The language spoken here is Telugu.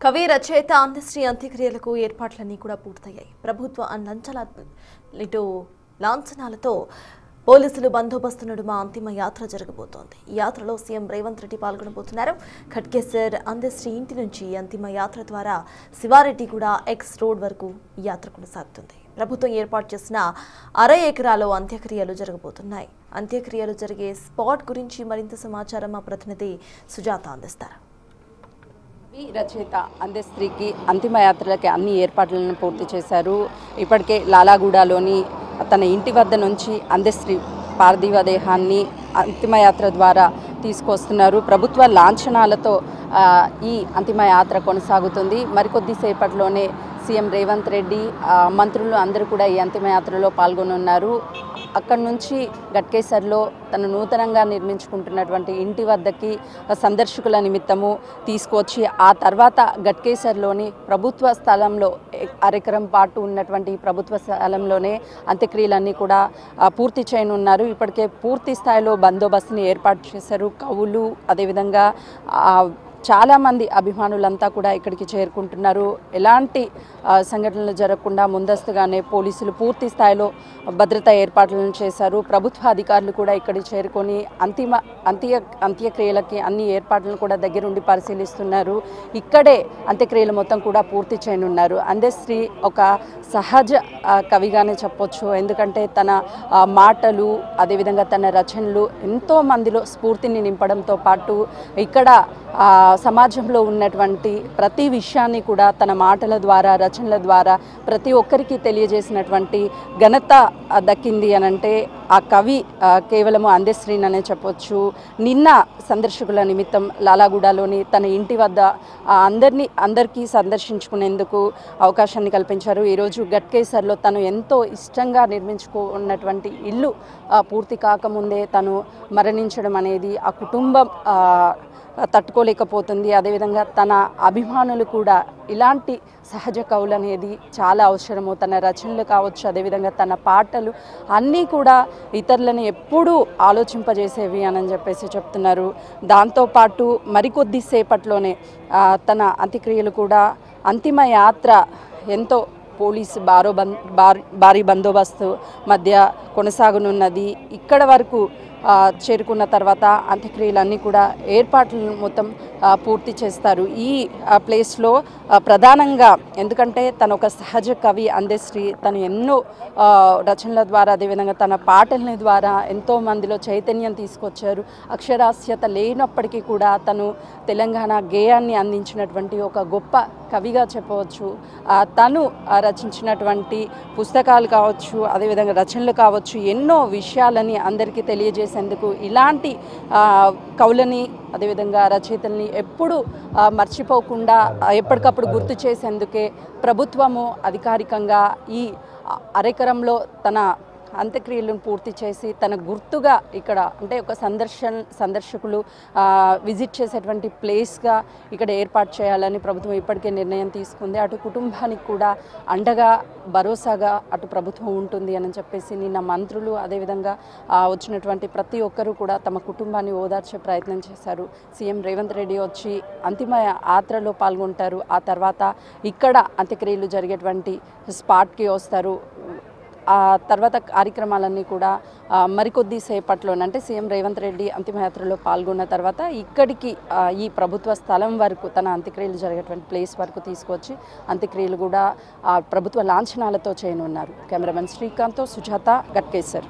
కవి రచయిత అందశ్రీ అంత్యక్రియలకు ఏర్పాట్లన్నీ కూడా పూర్తయ్యాయి. ప్రభుత్వ లాంఛనాలతో పోలీసులు బందోబస్తు నడుమ అంతిమ యాత్ర జరగబోతోంది. ఈ యాత్రలో సీఎం రేవంత్ రెడ్డి పాల్గొనబోతున్నారు. ఖడ్కేసర్ అందశ్రీ ఇంటి నుంచి అంతిమ యాత్ర ద్వారా శివారెడ్డిగూడ ఎక్స్ రోడ్ వరకు ఈ యాత్ర కొనసాగుతుంది. ప్రభుత్వం ఏర్పాటు చేసిన 1/2 ఎకరాలో అంత్యక్రియలు జరగబోతున్నాయి. అంత్యక్రియలు జరిగే స్పాట్ గురించి మరింత సమాచారం మా ప్రతినిధి సుజాత అందిస్తారు. రచయిత అందశ్రీకి అంతిమయాత్రలకి అన్ని ఏర్పాట్లను పూర్తి చేశారు. ఇప్పటికే లాలాగూడలోని తన ఇంటి వద్ద నుంచి అందశ్రీ పార్థివ దేహాన్ని అంతిమయాత్ర ద్వారా తీసుకొస్తున్నారు. ప్రభుత్వ లాంఛనాలతో ఈ అంతిమయాత్ర కొనసాగుతుంది. మరికొద్దిసేపట్లోనే సీఎం రేవంత్ రెడ్డి మంత్రులు అందరూ కూడా ఈ అంతిమయాత్రలో పాల్గొనున్నారు. అక్కడి నుంచి గట్కేసర్లో తను నూతనంగా నిర్మించుకుంటున్నటువంటి ఇంటి వద్దకి సందర్శకుల నిమిత్తము తీసుకొచ్చి ఆ తర్వాత గట్కేసర్లోని ప్రభుత్వ స్థలంలో 1/2 ఎకరం పాటు ఉన్నటువంటి ప్రభుత్వ స్థలంలోనే అంత్యక్రియలన్నీ కూడా పూర్తి చేయనున్నారు. ఇప్పటికే పూర్తి స్థాయిలో బందోబస్తుని ఏర్పాటు చేశారు. కవులు అదేవిధంగా చాలామంది అభిమానులంతా కూడా ఇక్కడికి చేరుకుంటున్నారు. ఎలాంటి సంఘటనలు జరగకుండా ముందస్తుగానే పోలీసులు పూర్తి స్థాయిలో భద్రతా ఏర్పాట్లను చేశారు. ప్రభుత్వ అధికారులు కూడా ఇక్కడికి చేరుకొని అంత్యక్రియలకి అన్ని ఏర్పాట్లను కూడా దగ్గరుండి పరిశీలిస్తున్నారు. ఇక్కడే అంత్యక్రియలు మొత్తం కూడా పూర్తి చేయనున్నారు. అందశ్రీ ఒక సహజ కవిగానే చెప్పొచ్చు. ఎందుకంటే తన మాటలు అదేవిధంగా తన రచనలు ఎంతో మందిలో స్ఫూర్తిని నింపడంతో పాటు ఇక్కడ సమాజంలో ఉన్నటువంటి ప్రతి విషయాన్ని కూడా తన మాటల ద్వారా రచనల ద్వారా ప్రతి ఒక్కరికి తెలియజేసినటువంటి ఘనత దక్కింది అనంటే ఆ కవి కేవలము అందశ్రీననే చెప్పొచ్చు. నిన్న సందర్శకుల నిమిత్తం లాలాగూడలోని తన ఇంటి వద్ద అందరికీ సందర్శించుకునేందుకు అవకాశాన్ని కల్పించారు. ఈరోజు గట్కేసర్లో తను ఎంతో ఇష్టంగా నిర్మించుకున్నటువంటి ఇల్లు పూర్తి కాకముందే తను మరణించడం అనేది ఆ కుటుంబం తట్టుకోలేకపోతుంది. అదేవిధంగా తన అభిమానులు కూడా ఇలాంటి సహజ కవులు అనేది చాలా అవసరము. తన రచనలు కావచ్చు, అదేవిధంగా తన పాటలు అన్నీ కూడా ఇతరులను ఎప్పుడూ ఆలోచింపజేసేవి అని చెప్పేసి చెప్తున్నారు. దాంతోపాటు మరికొద్దిసేపట్లోనే తన అంత్యక్రియలు కూడా అంతిమ యాత్ర ఎంతో పోలీసు భారీ బందోబస్తు మధ్య కొనసాగనున్నది. ఇక్కడ వరకు చేరుకున్న తర్వాత అంత్యక్రియలన్నీ కూడా ఏర్పాట్లు మొత్తం పూర్తి చేస్తారు. ఈ ప్లేస్లో ప్రధానంగా ఎందుకంటే తను ఒక సహజ కవి అందశ్రీ, తను ఎన్నో రచనల ద్వారా అదేవిధంగా తన పాటల ద్వారా ఎంతో మందిలో చైతన్యం తీసుకొచ్చారు. అక్షరాస్యత లేనప్పటికీ కూడా తను తెలంగాణ గేయాన్ని అందించినటువంటి ఒక గొప్ప కవిగా చెప్పవచ్చు. తను రచించినటువంటి పుస్తకాలు కావచ్చు, అదేవిధంగా రచనలు కావచ్చు, ఎన్నో విషయాలని అందరికీ తెలియజేసేందుకు ఇలాంటి కవులని అదేవిధంగా రచయితల్ని ఎప్పుడు మర్చిపోకుండా ఎప్పటికప్పుడు గుర్తు చేసేందుకే ప్రభుత్వము అధికారికంగా ఈ 1/2 ఎకరంలో తన అంత్యక్రియలను పూర్తి చేసి తన గుర్తుగా ఇక్కడ అంటే ఒక సందర్శకులు విజిట్ చేసేటువంటి ప్లేస్గా ఇక్కడ ఏర్పాటు చేయాలని ప్రభుత్వం ఇప్పటికే నిర్ణయం తీసుకుంది. అటు కుటుంబానికి కూడా అండగా భరోసాగా అటు ప్రభుత్వం ఉంటుంది అని చెప్పేసి నిన్న మంత్రులు అదేవిధంగా వచ్చినటువంటి ప్రతి ఒక్కరూ కూడా తమ కుటుంబాన్ని ఓదార్చే ప్రయత్నం చేశారు. సీఎం రేవంత్ రెడ్డి వచ్చి అంతిమ యాత్రలో పాల్గొంటారు. ఆ తర్వాత ఇక్కడ అంత్యక్రియలు జరిగేటువంటి స్పాట్కి వస్తారు. ఆ తర్వాత కార్యక్రమాలన్నీ కూడా మరికొద్ది సేపట్లోనే అంటే సీఎం రేవంత్ రెడ్డి అంతిమయాత్రలో పాల్గొన్న తర్వాత ఇక్కడికి ఈ ప్రభుత్వ స్థలం వరకు తన అంత్యక్రియలు జరిగేటువంటి ప్లేస్ వరకు తీసుకొచ్చి అంత్యక్రియలు కూడా ప్రభుత్వ లాంఛనాలతో చేయనున్నారు. కెమెరామెన్ శ్రీకాంత్తో సుజాత, గట్కేసర్.